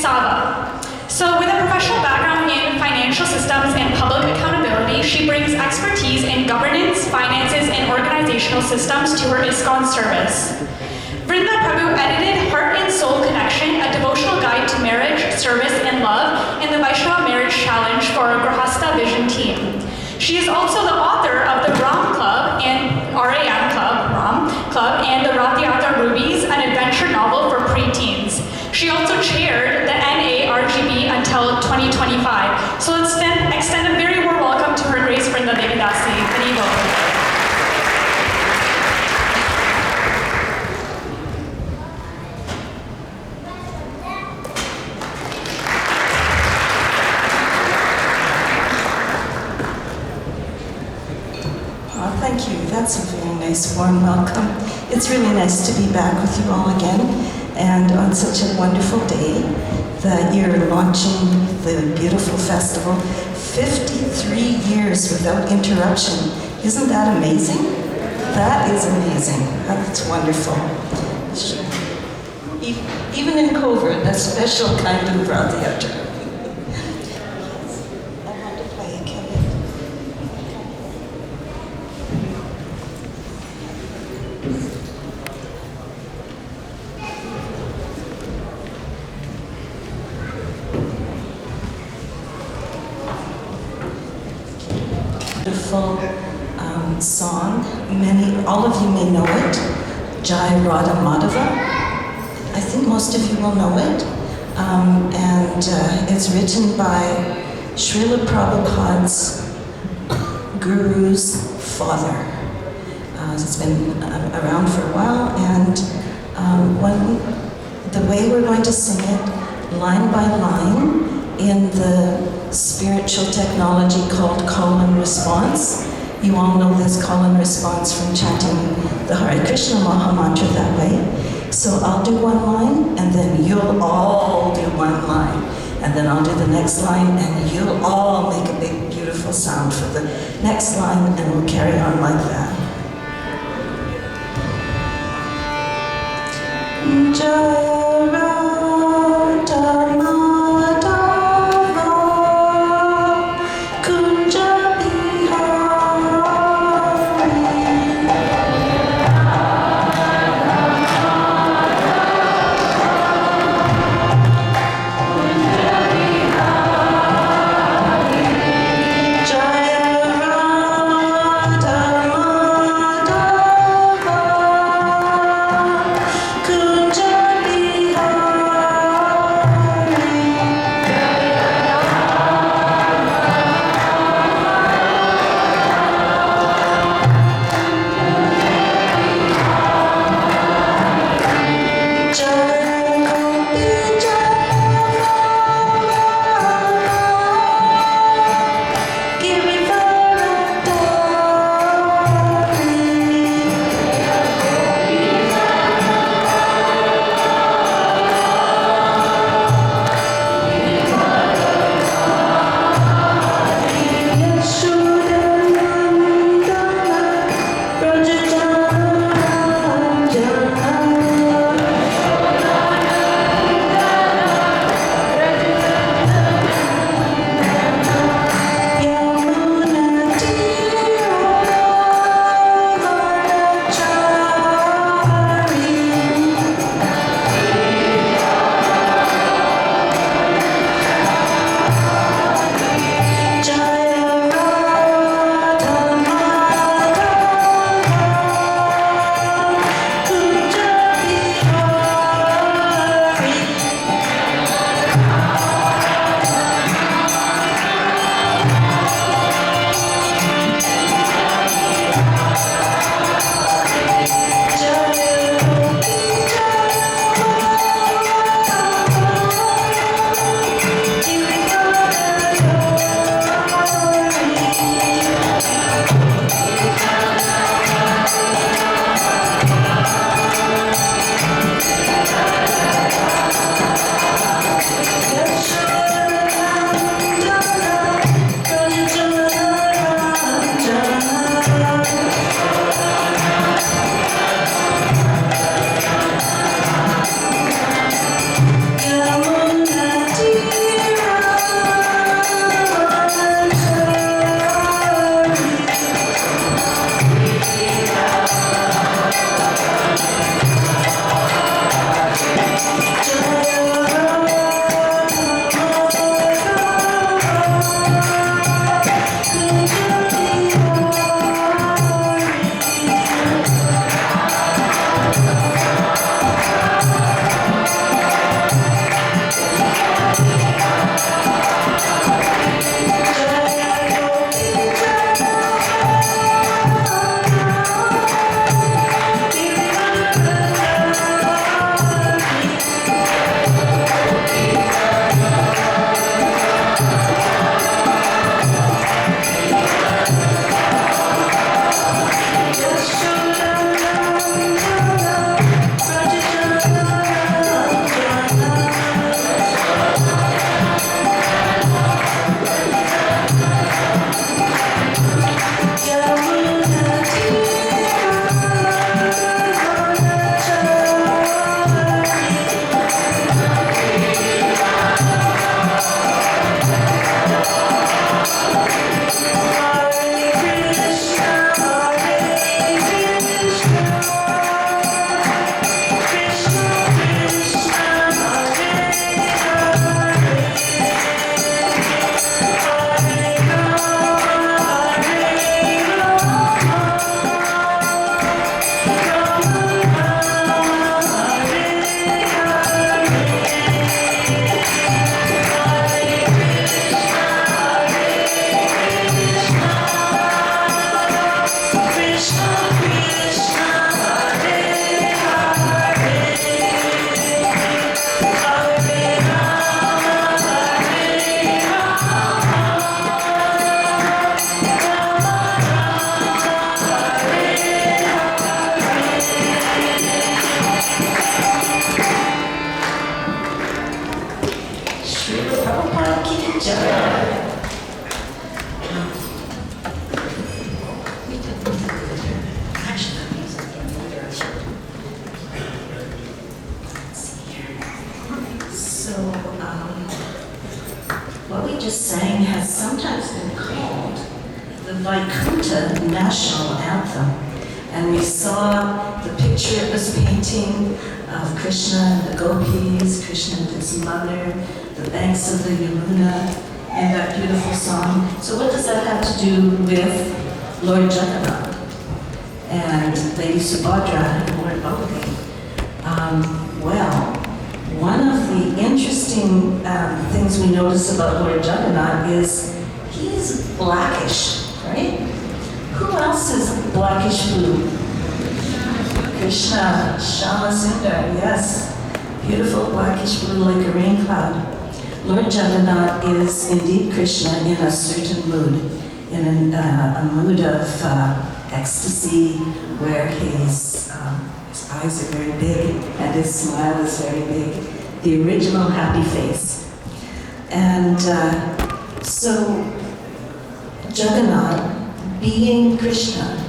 Sava. So with a professional background in financial systems and public accountability, she brings expertise in governance, finances, and organizational systems to her Iskcon service. Vrnda Prabhu edited Heart and Soul Connection, a devotional guide to marriage, service, and love, and the Vaishnava Marriage Challenge for a Grahastha Vision team. She is also the author of the RAM Club and RAM Club and the Ratyatra Rubies, an adventure novel for preteens. She also chaired the NARGB until 2025. So let's then extend a very warm welcome to her Grace Vrnda Devi Dasi. Haribo. Thank you. That's a very nice warm welcome. It's really nice to be back with you all again, and on such a wonderful day that you're launching the beautiful festival. 53 years without interruption. Isn't that amazing? That is amazing. That's wonderful. Even in COVID, that special kind of Ratyatra. Beautiful song. All of you may know it. Jai Radha Madhava. I think most of you will know it. It's written by Srila Prabhupada's guru's father. It's been around for a while, and the way we're going to sing it, line by line, in the spiritual technology called call and response. You all know this call and response from chanting the Hare Krishna Maha Mantra that way. So I'll do one line, and then you'll all do one line. And then I'll do the next line, and you'll all make a big, beautiful sound for the next line, and we'll carry on like that. Jai Radha Madhava. Kunja a national anthem. And we saw the picture it was painting of Krishna and the gopis, Krishna and his mother, the banks of the Yamuna, and that beautiful song. So what does that have to do with Lord Jagannath and Lady Subhadra and Lord Baladev? Well, one of the interesting things we notice about Lord Jagannath is he's blackish, right? Who else is blackish blue? Krishna, Shama Sundar, yes. Beautiful blackish blue like a rain cloud. Lord Jagannath is indeed Krishna in a certain mood, in a mood of ecstasy, where his eyes are very big and his smile is very big. The original happy face. And so Jagannath, being Krishna,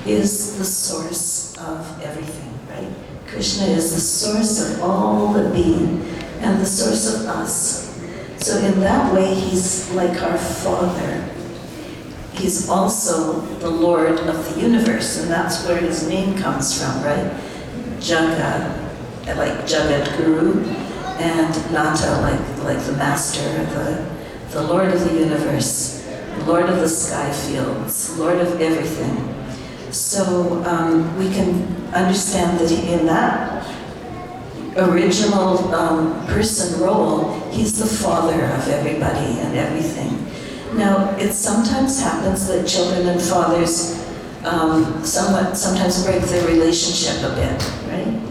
is the source of everything, right? Krishna is the source of all the being and the source of us. So in that way, he's like our Father. He's also the Lord of the universe, and that's where his name comes from, right? Jaga, like Jagat Guru, and Nata, like the Master, the Lord of the universe, Lord of the sky fields, Lord of everything. So we can understand that in that original person role, he's the father of everybody and everything. Now, it sometimes happens that children and fathers sometimes break their relationship a bit, right?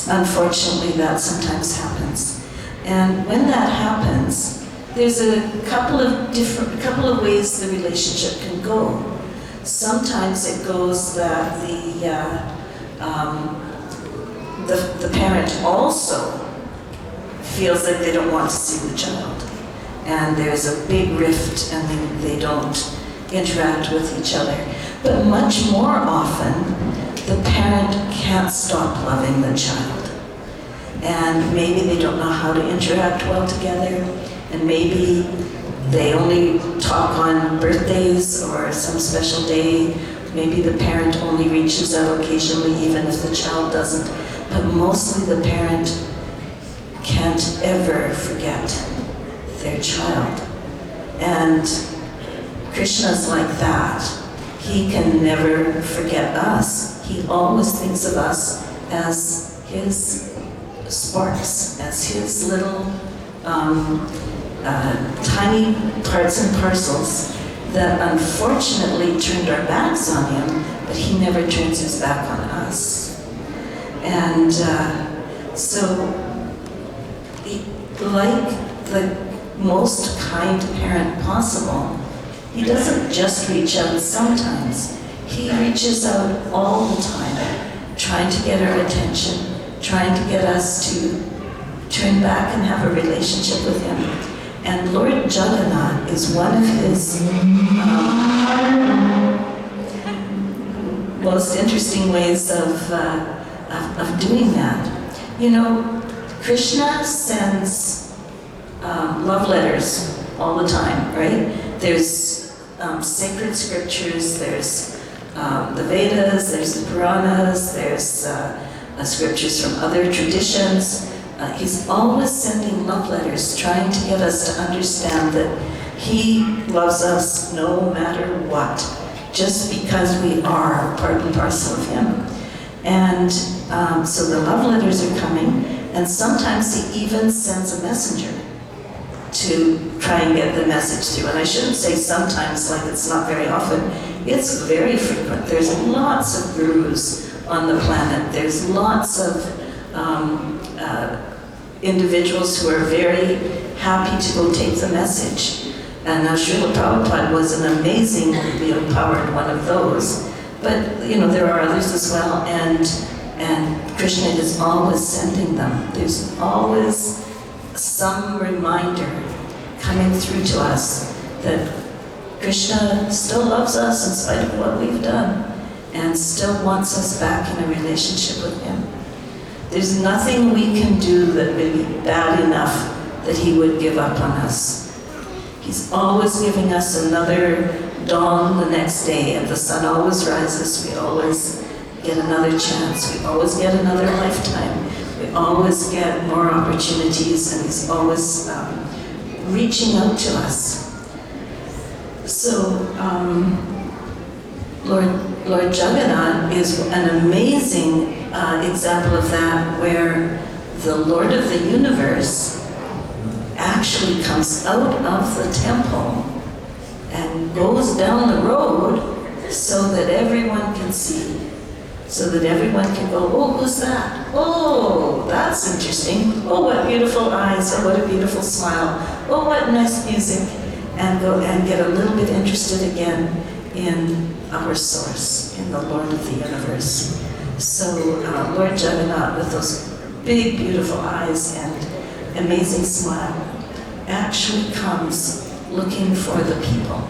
Unfortunately, that sometimes happens. And when that happens, there's a couple of ways the relationship can go. Sometimes it goes that the parent also feels that they don't want to see the child, and there's a big rift, and they don't interact with each other. But much more often, the parent can't stop loving the child, and maybe they don't know how to interact well together, and maybe they only talk on birthdays or some special day. Maybe the parent only reaches out occasionally, even if the child doesn't. But mostly the parent can't ever forget their child. And Krishna's like that. He can never forget us. He always thinks of us as his sparks, as his little tiny parts and parcels that unfortunately turned our backs on him, but he never turns his back on us. And so, like the most kind parent possible, he doesn't just reach out sometimes. He reaches out all the time, trying to get our attention, trying to get us to turn back and have a relationship with him. And Lord Jagannath is one of his most interesting ways of doing that. You know, Krishna sends love letters all the time, right? There's sacred scriptures, there's the Vedas, there's the Puranas, there's scriptures from other traditions. He's always sending love letters, trying to get us to understand that he loves us no matter what, just because we are part and parcel of him. And so the love letters are coming, and sometimes he even sends a messenger to try and get the message through. And I shouldn't say sometimes, like it's not very often. It's very frequent. There's lots of gurus on the planet. There's lots of individuals who are very happy to go take the message. And now Srila Prabhupada was an amazingly empowered one of those. But, you know, there are others as well, and Krishna is always sending them. There's always some reminder coming through to us that Krishna still loves us in spite of what we've done, and still wants us back in a relationship with him. There's nothing we can do that would be bad enough that he would give up on us. He's always giving us another dawn the next day, and the sun always rises. We always get another chance. We always get another lifetime. We always get more opportunities, and he's always reaching out to us. So Lord Jagannath is an amazing example of that, where the Lord of the universe actually comes out of the temple and goes down the road so that everyone can see, so that everyone can go, oh, who's that? Oh, that's interesting. Oh, what beautiful eyes. Oh, what a beautiful smile. Oh, what nice music. And go and get a little bit interested again in our source, in the Lord of the universe. So Lord Jagannath, with those big, beautiful eyes and amazing smile, actually comes looking for the people,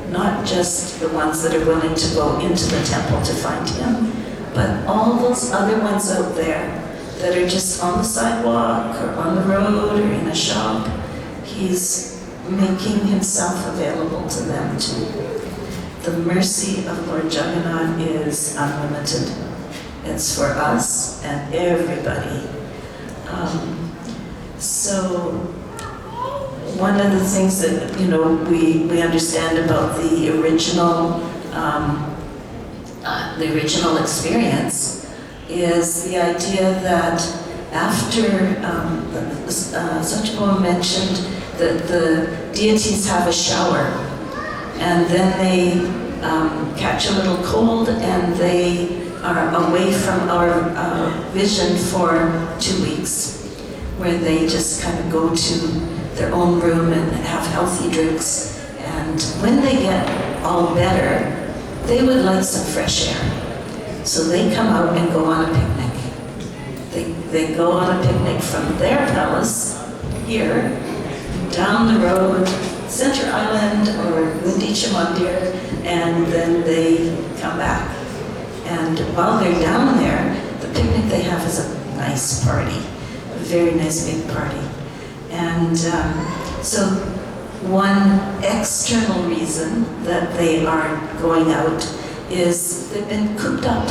not just the ones that are willing to go into the temple to find him, but all those other ones out there that are just on the sidewalk or on the road or in a shop. He's making himself available to them too. The mercy of Lord Jagannath is unlimited. It's for us and everybody. So one of the things that we understand about the original experience is the idea that after Satchaguru mentioned that the deities have a shower, and then they catch a little cold and they are away from our vision for 2 weeks, where they just kind of go to their own room and have healthy drinks. And when they get all better, they would like some fresh air. So they come out and go on a picnic. They go on a picnic from their palace here, down the road, Center Island or Gundicha Mandir, and then they come back. And while they're down there, the picnic they have is a nice party, a very nice big party. And so one external reason that they are going out is they've been cooped up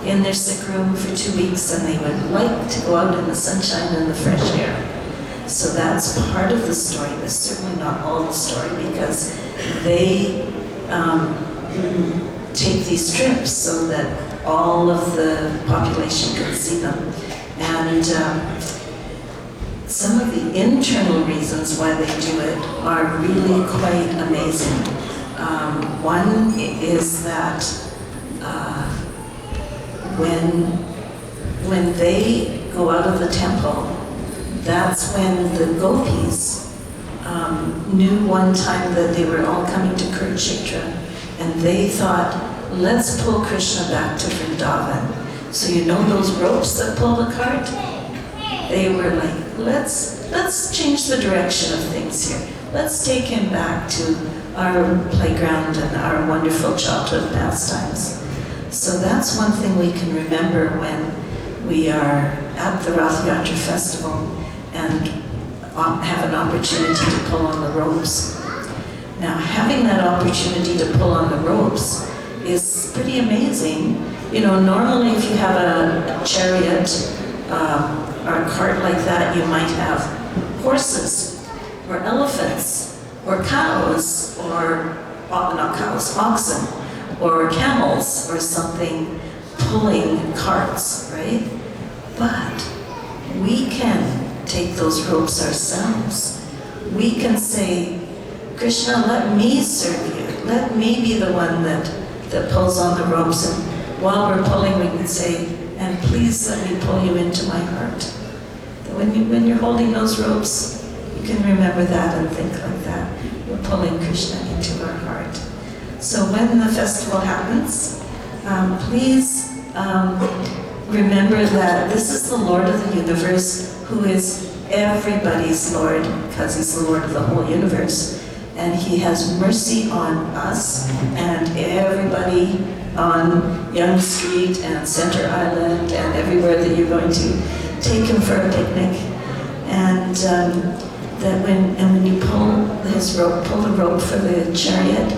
in their sick room for 2 weeks, and they would like to go out in the sunshine and the fresh air. So that's part of the story, but certainly not all the story, because they take these trips so that all of the population can see them. And some of the internal reasons why they do it are really quite amazing. One is that when they go out of the temple, that's when the gopis knew one time that they were all coming to Kurukshetra, and they thought, let's pull Krishna back to Vrindavan. So you know those ropes that pull the cart? They were like, let's change the direction of things here. Let's take him back to our playground and our wonderful childhood pastimes. So that's one thing we can remember when we are at the Rath Yatra festival and have an opportunity to pull on the ropes. Now, having that opportunity to pull on the ropes is pretty amazing. Normally if you have a chariot or a cart like that, you might have horses or elephants or cows or, not cows, oxen or camels or something pulling carts, right? But we can take those ropes ourselves. We can say, Krishna, let me serve you. Let me be the one that pulls on the ropes. And while we're pulling, we can say, and please let me pull you into my heart. When you're holding those ropes, you can remember that and think like that. We're pulling Krishna into our heart. So when the festival happens, please remember that this is the Lord of the universe, who is everybody's Lord, because he's the Lord of the whole universe. And he has mercy on us and everybody on Yonge Street and Center Island and everywhere that you're going to take him for a picnic. And when you pull the rope for the chariot,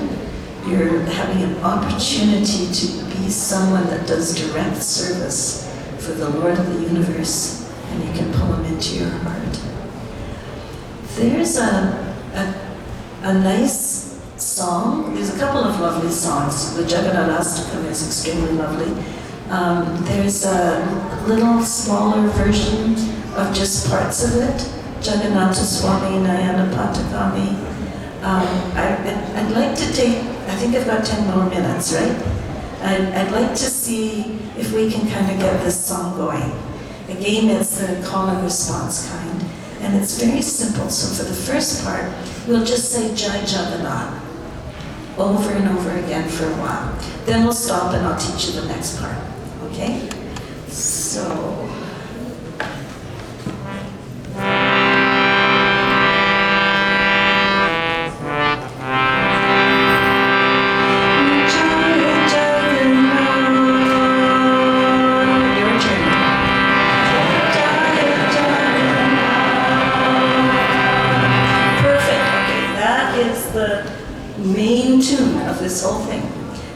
You're having an opportunity to be someone that does direct service for the Lord of the universe, and you can pull him into your heart. There's a nice song. There's a couple of lovely songs. The Jagannathastakam is extremely lovely. There's a little smaller version of just parts of it. Jagannatha Swami Nayana Patakami. I'd like to take, I think I've got 10 more minutes, right? I'd like to see if we can kind of get this song going. Again, it's the call and response kind, and it's very simple. So for the first part, we'll just say Jai Jagannath over and over again for a while. Then we'll stop and I'll teach you the next part, okay? So... main tune of this whole thing.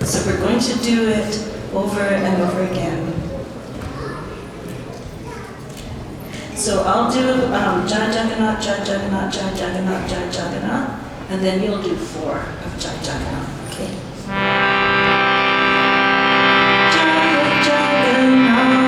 So we're going to do it over and over again. So I'll do Jai Jagannath, Jai Jagannath, Jai Jagannath, Jai Jagannath, and then you'll do 4 of Jai Jagannath, okay? Jai Jagannath.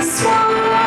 Swami.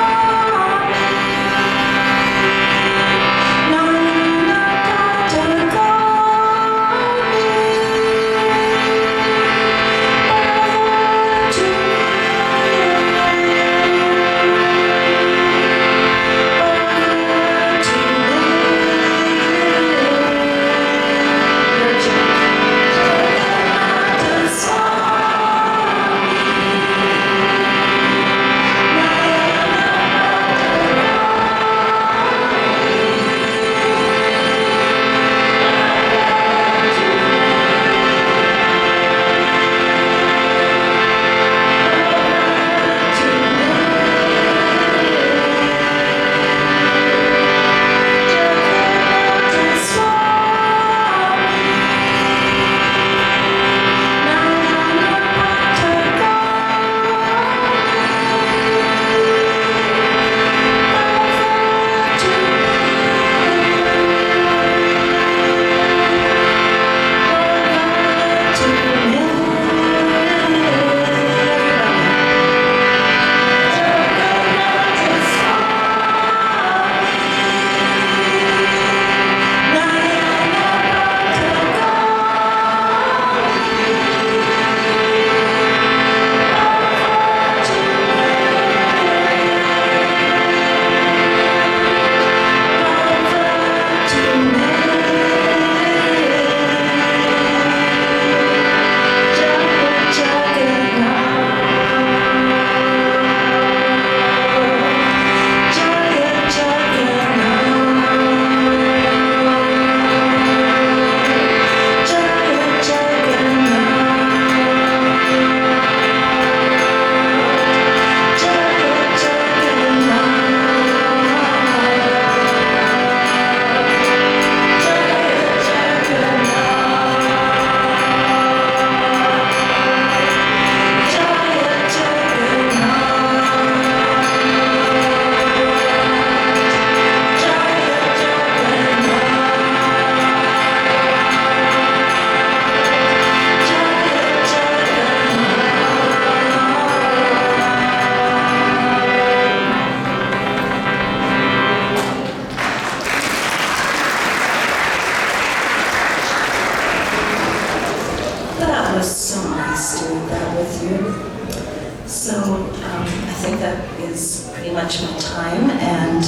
I think that is pretty much my time, and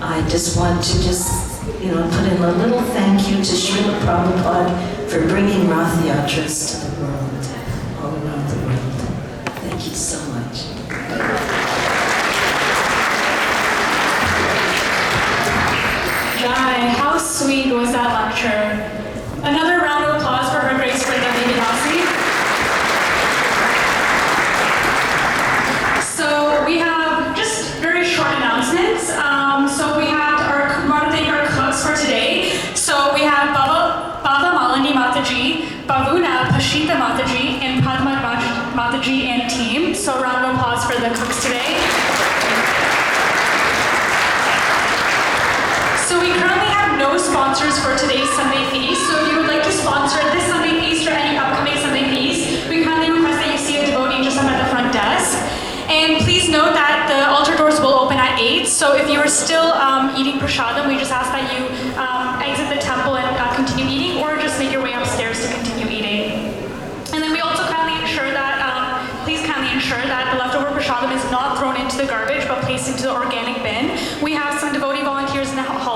I just want to put in a little thank you to Srila Prabhupada for bringing Rath Yatras to the world, all around the world. Thank you so much. Jai, how sweet was that lecture? Another round of applause for Her Grace Vrnda Devi Dasi. So we have just very short announcements. So we want to thank our cooks for today. So we have Baba Malini Mataji, Bavuna Pashita Mataji, and Padma Mataji and team. So round of applause for the cooks today. So we currently have no sponsors for today's Sunday feast. So if you would like to sponsor this Sunday feast or any upcoming Sunday feast, we kindly request that you see a devotee just up at the front desk. And please note that the altar doors will open at 8. So if you are still eating prasadam, we just ask that you exit the temple and continue eating, or just make your way upstairs to continue eating. And then we also please kindly ensure that the leftover prasadam is not thrown into the garbage, but placed into the organic bin. We have some devotee volunteers in the hall